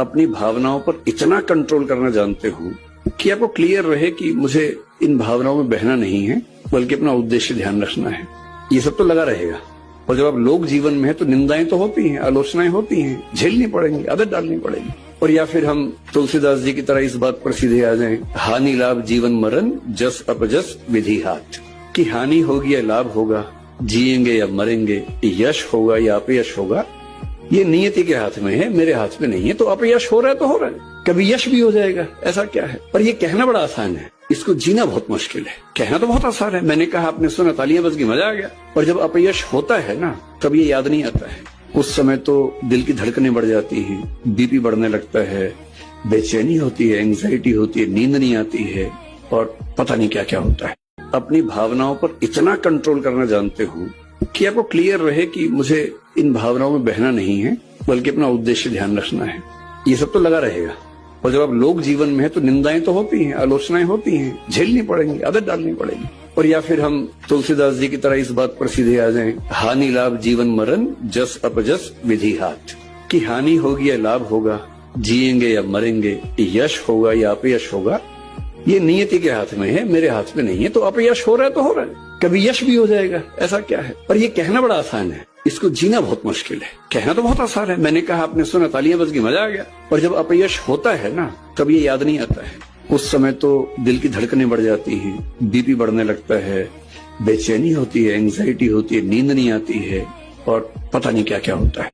अपनी भावनाओं पर इतना कंट्रोल करना जानते हो कि आपको क्लियर रहे कि मुझे इन भावनाओं में बहना नहीं है, बल्कि अपना उद्देश्य ध्यान रखना है। ये सब तो लगा रहेगा। और जब आप लोग जीवन में है तो निंदाएं तो होती हैं, आलोचनाएं होती हैं, झेलनी पड़ेंगी, आदत डालनी पड़ेगी। और या फिर हम तुलसीदास जी की तरह इस बात पर सीधे आ जाएं, हानि लाभ जीवन मरण जस अपजस विधि हाथ, कि हानि होगी या लाभ होगा, जिएंगे या मरेंगे, यश होगा या अपयश होगा, ये नियति के हाथ में है, मेरे हाथ में नहीं है। तो अपयश हो रहा है तो हो रहा है, कभी यश भी हो जाएगा, ऐसा क्या है। पर ये कहना बड़ा आसान है, इसको जीना बहुत मुश्किल है। कहना तो बहुत आसान है, मैंने कहा, आपने सुना, तालियां बज गई, मजा आ गया। और जब अपयश होता है ना, तब ये याद नहीं आता है। उस समय तो दिल की धड़कनें बढ़ जाती हैं, बीपी बढ़ने लगता है, बेचैनी होती है, एंग्जाइटी होती है, नींद नहीं आती है, और पता नहीं क्या क्या होता है। अपनी भावनाओं पर इतना कंट्रोल करना जानते हो कि आपको क्लियर रहे कि मुझे इन भावनाओं में बहना नहीं है, बल्कि अपना उद्देश्य ध्यान रखना है। ये सब तो लगा रहेगा। और जब आप लोग जीवन में है तो निंदाएं तो होती हैं, आलोचनाएं होती हैं, झेलनी पड़ेंगी, आदत डालनी पड़ेगी। और या फिर हम तुलसीदास जी की तरह इस बात पर सीधे आ जाएं, हानि लाभ जीवन मरण जस अपजस विधि हाथ, कि हानि होगी या लाभ होगा, जिएंगे या मरेंगे, यश होगा या अपयश होगा, ये नियति के हाथ में है, मेरे हाथ में नहीं है। तो अपयश हो रहा है तो हो रहा है, कभी यश भी हो जाएगा, ऐसा क्या है। पर ये कहना बड़ा आसान है, इसको जीना बहुत मुश्किल है। कहना तो बहुत आसान है, मैंने कहा, आपने सुना, तालियां बज गई, मजा आ गया। और जब अपयश होता है ना, तब ये याद नहीं आता है। उस समय तो दिल की धड़कनें बढ़ जाती हैं, बीपी बढ़ने लगता है, बेचैनी होती है, एंग्जाइटी होती है, नींद नहीं आती है, और पता नहीं क्या क्या होता है।